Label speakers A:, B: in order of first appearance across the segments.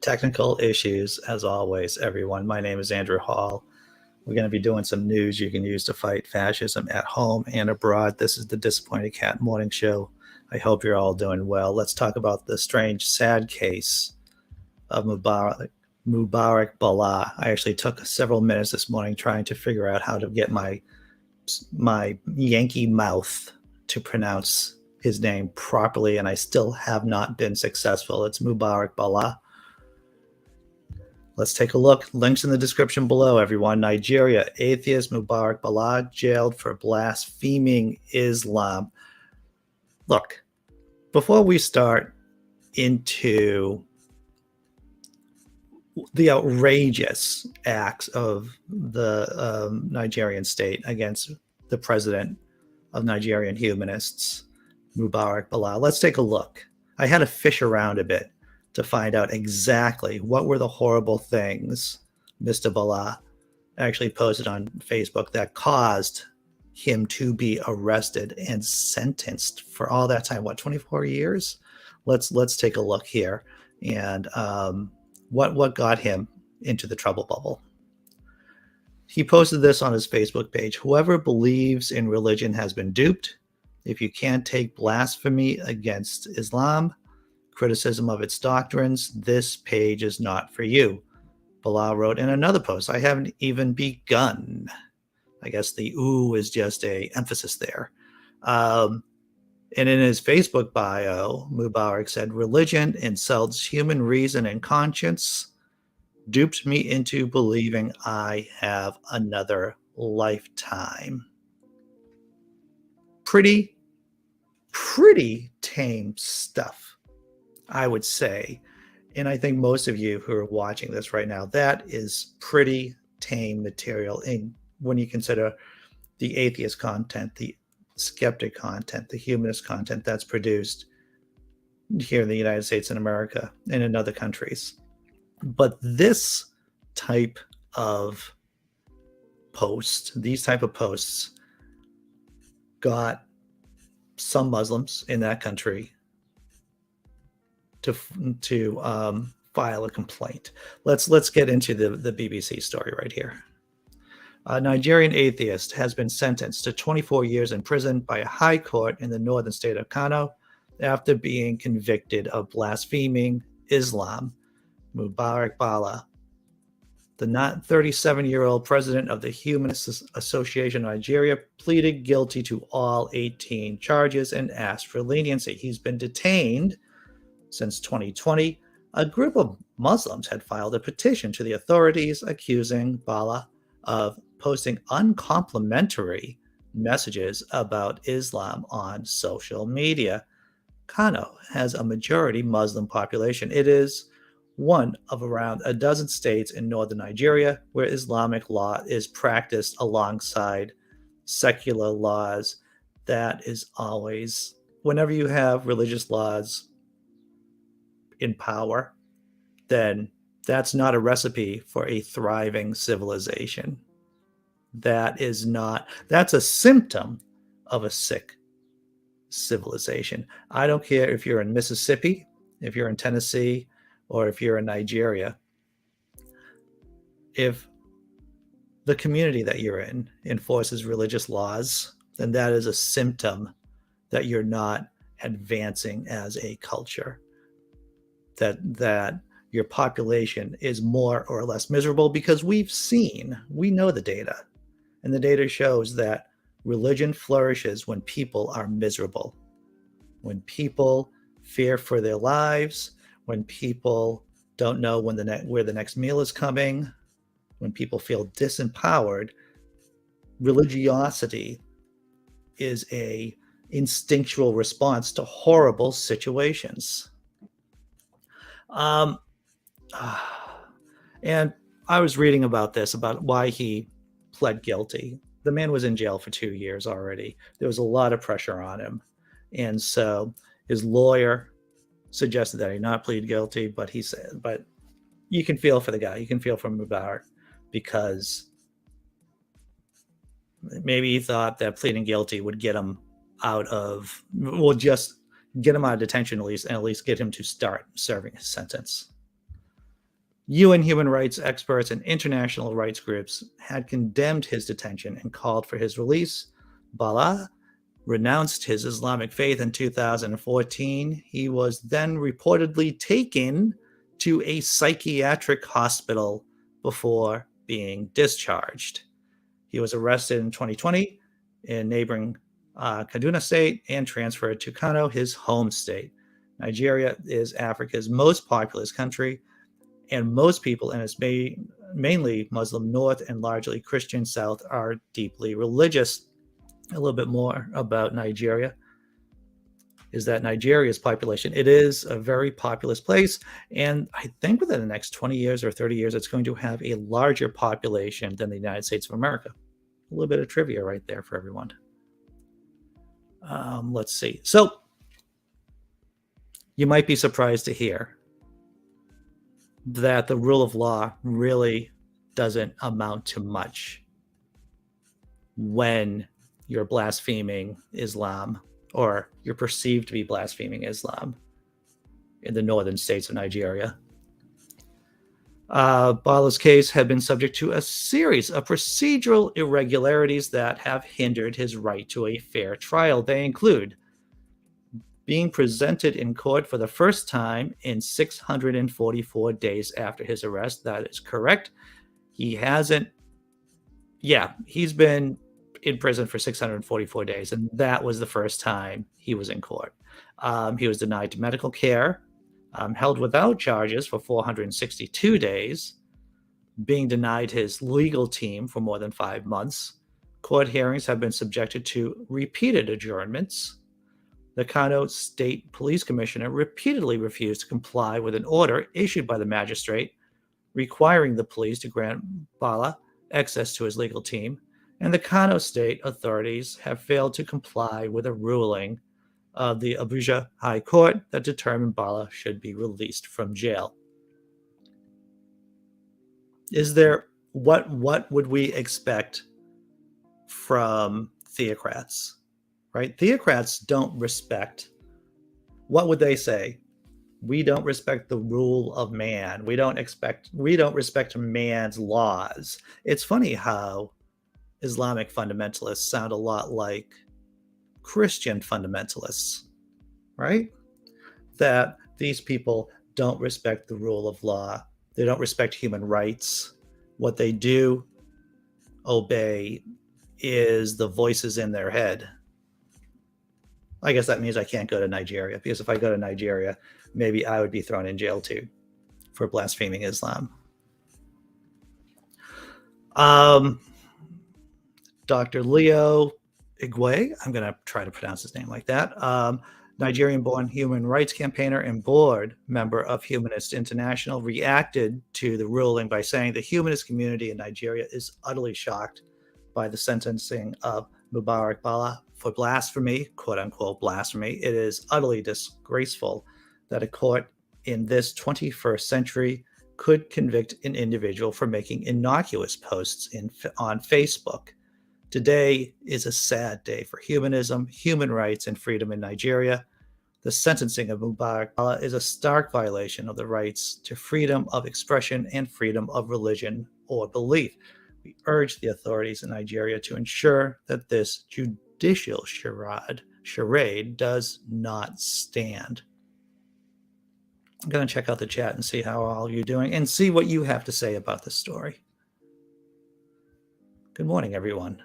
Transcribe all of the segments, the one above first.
A: Technical issues, as always, everyone. My name is Andrew Hall. We're going to be doing some news you can use to fight fascism at home and abroad. This is the Disappointed Cat Morning Show. I hope you're all doing well. Let's talk about the strange, sad case of Mubarak Bala. I actually took several minutes this morning trying to figure out how to get my Yankee mouth to pronounce his name properly, and I still have not been successful. It's Mubarak Bala. Let's take a look. Links in the description below, everyone. Nigeria, atheist Mubarak Bala jailed for blaspheming Islam. Look, before we start into the outrageous acts of the Nigerian state against the president of Nigerian humanists, Mubarak Bala, let's take a look. I had to fish around a bit to find out exactly what were the horrible things Mr. Bala actually posted on Facebook that caused him to be arrested and sentenced for all that time. What, 24 years? Let's take a look here and what got him into the trouble bubble. He posted this on his Facebook page. Whoever believes in religion has been duped. If you can't take blasphemy against Islam, criticism of its doctrines, this page is not for you. Bala wrote in another post, I haven't even begun. I guess the ooh is just a emphasis there. And in his Facebook bio, Mubarak said, religion insults human reason and conscience, duped me into believing I have another lifetime. Pretty tame stuff, I would say. And I think most of you who are watching this right now, that is pretty tame material. And when you consider the atheist content, the skeptic content, the humanist content that's produced here in the United States and America and in other countries. But this type of these type of posts got some Muslims in that country to file a complaint. Let's get into the BBC story right here. A Nigerian atheist has been sentenced to 24 years in prison by a high court in the northern state of Kano after being convicted of blaspheming Islam. Mubarak Bala, the 37-year-old president of the Humanist Association of Nigeria, pleaded guilty to all 18 charges and asked for leniency. He's been detained since 2020. A group of Muslims had filed a petition to the authorities accusing Bala of posting uncomplimentary messages about Islam on social media. Kano has a majority Muslim population. It is one of around a dozen states in northern Nigeria where Islamic law is practiced alongside secular laws. That is always, whenever you have religious laws in power, then that's not a recipe for a thriving civilization. That's a symptom of a sick civilization. I don't care if you're in Mississippi, if you're in Tennessee, or if you're in Nigeria. If the community that you're in enforces religious laws, then that is a symptom that you're not advancing as a culture, that your population is more or less miserable, because we know the data, and the data shows that religion flourishes when people are miserable, when people fear for their lives, when people don't know where the next meal is coming, when people feel disempowered. Religiosity is a instinctual response to horrible situations. And I was reading about why he pled guilty. The man was in jail for 2 years already. There was a lot of pressure on him. And so his lawyer suggested that he not plead guilty, but you can feel for the guy. You can feel for Mubarak, because maybe he thought that pleading guilty would get him just get him out of detention at least get him to start serving his sentence. UN human rights experts and international rights groups had condemned his detention and called for his release. Bala renounced his Islamic faith in 2014. He was then reportedly taken to a psychiatric hospital before being discharged. He was arrested in 2020 in neighboring Kaduna State and transferred to Kano, his home state. Nigeria is Africa's most populous country, and most people in its mainly Muslim north and largely Christian south are deeply religious. A little bit more about Nigeria is that Nigeria's population, it is a very populous place, and I think within the next 20 years or 30 years, it's going to have a larger population than the United States of America. A little bit of trivia right there for everyone. Let's see. So you might be surprised to hear that the rule of law really doesn't amount to much when you're blaspheming Islam, or you're perceived to be blaspheming Islam in the northern states of Nigeria. Bala's case had been subject to a series of procedural irregularities that have hindered his right to a fair trial. They include being presented in court for the first time in 644 days after his arrest. That is correct. He's been in prison for 644 days, and that was the first time he was in court. He was denied medical care, held without charges for 462 days, being denied his legal team for more than 5 months. Court hearings have been subjected to repeated adjournments. The Kano State Police Commissioner repeatedly refused to comply with an order issued by the magistrate requiring the police to grant Bala access to his legal team, and the Kano State authorities have failed to comply with a ruling of the Abuja High Court that determined Bala should be released from jail. What would we expect from theocrats? Right? Theocrats don't respect. What would they say? We don't respect the rule of man. We don't respect man's laws. It's funny how Islamic fundamentalists sound a lot like Christian fundamentalists, right? That these people don't respect the rule of law. They don't respect human rights. What they do obey is the voices in their head. I guess that means I can't go to Nigeria, because if I go to Nigeria, maybe I would be thrown in jail too for blaspheming Islam. Dr. Leo Igwe, I'm going to try to pronounce his name like that, Nigerian-born human rights campaigner and board member of Humanist International, reacted to the ruling by saying the humanist community in Nigeria is utterly shocked by the sentencing of Mubarak Bala for blasphemy, quote-unquote blasphemy. It is utterly disgraceful that a court in this 21st century could convict an individual for making innocuous posts on Facebook. Today is a sad day for humanism, human rights, and freedom in Nigeria. The sentencing of Mubarak Bala is a stark violation of the rights to freedom of expression and freedom of religion or belief. We urge the authorities in Nigeria to ensure that this judicial charade does not stand. I'm going to check out the chat and see how all you're doing and see what you have to say about this story. Good morning, everyone.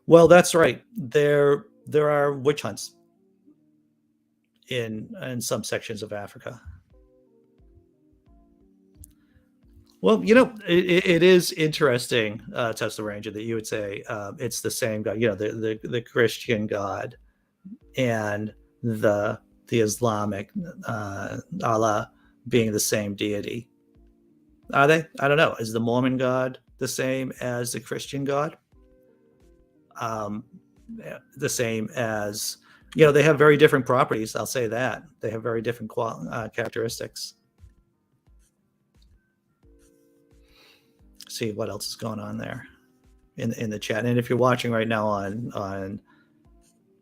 A: Well, that's right. There are witch hunts in some sections of Africa. Well, it is interesting, Tesla Ranger, that you would say it's the same God, the Christian God and the Islamic Allah being the same deity. Are they? I don't know. Is the Mormon God the same as the Christian God? The same as, they have very different properties. I'll say that. They have very different characteristics. See what else is going on there in the chat. And if you're watching right now on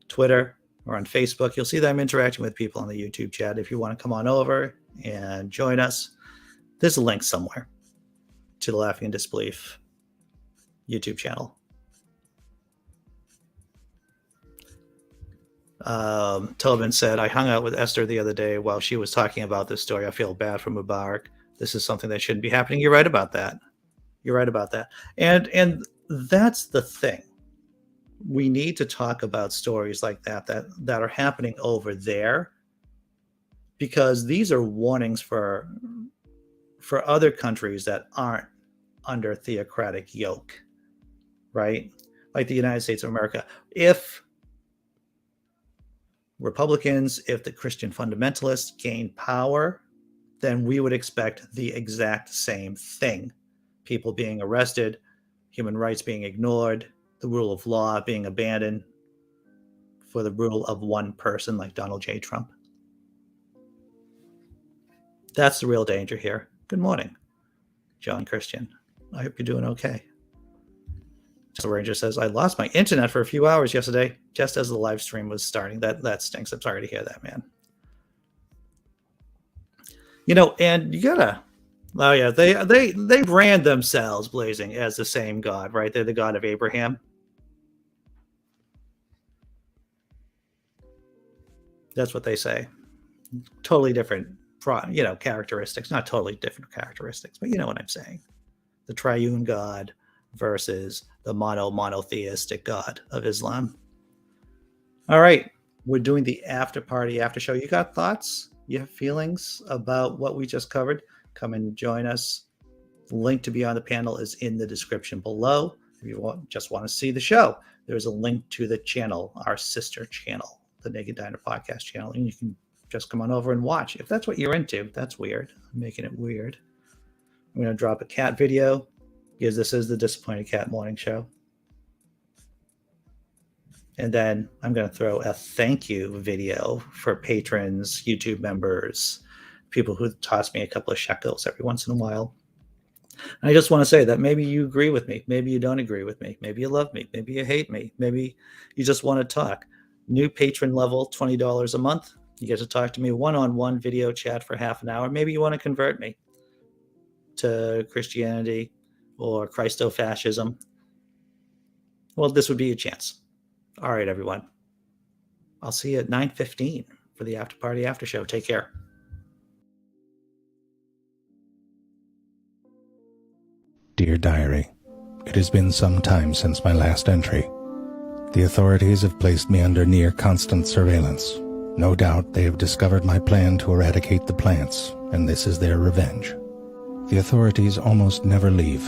A: Twitter or on Facebook, you'll see that I'm interacting with people on the YouTube chat. If you want to come on over and join us, There's a link somewhere to the Laughing in Disbelief YouTube channel. Tobin said, I hung out with Esther the other day while she was talking about this story. I feel bad for Mubarak. This is something that shouldn't be happening. You're right about that. You're right about that. And that's the thing. We need to talk about stories like that are happening over there, because these are warnings for other countries that aren't under theocratic yoke, right? Like the United States of America. If Republicans, if the Christian fundamentalists gain power, then we would expect the exact same thing. People being arrested, human rights being ignored, the rule of law being abandoned for the rule of one person like Donald J. Trump. That's the real danger here. Good morning, John Christian. I hope you're doing okay. The Ranger says, I lost my internet for a few hours yesterday, just as the live stream was starting. That stinks. I'm sorry to hear that, man. You know, and you gotta, oh yeah, they brand themselves, Blazing, as the same God, right? They're the God of Abraham. That's what they say. Totally different, characteristics. Not totally different characteristics, but you know what I'm saying. The triune God versus the monotheistic God of Islam. All right, we're doing the after party, after show. You got thoughts? You have feelings about what we just covered? Come and join us. The link to be on the panel is in the description below. If you just want to see the show, there's a link to the channel, our sister channel, the Naked Diner podcast channel, and you can just come on over and watch. If that's what you're into, that's weird. I'm making it weird. I'm going to drop a cat video, because this is the Disappointed Cat Morning Show. And then I'm going to throw a thank you video for patrons, YouTube members, people who toss me a couple of shekels every once in a while. And I just want to say that maybe you agree with me. Maybe you don't agree with me. Maybe you love me. Maybe you hate me. Maybe you just want to talk. New patron level, $20 a month. You get to talk to me one-on-one video chat for half an hour. Maybe you want to convert me to Christianity or Christo-fascism. Well, this would be your chance. All right, everyone. I'll see you at 9:15 for the after party after show. Take care.
B: Dear Diary, it has been some time since my last entry. The authorities have placed me under near constant surveillance. No doubt they have discovered my plan to eradicate the plants, and this is their revenge. The authorities almost never leave,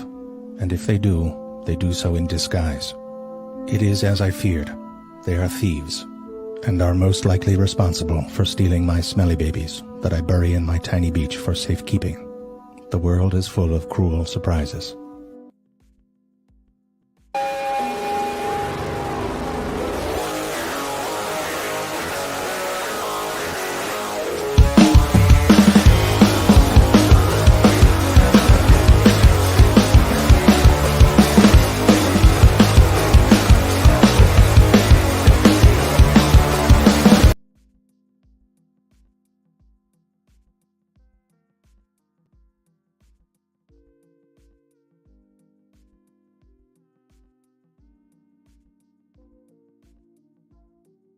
B: and if they do so in disguise. It is as I feared. They are thieves, and are most likely responsible for stealing my smelly babies that I bury in my tiny beach for safekeeping. The world is full of cruel surprises.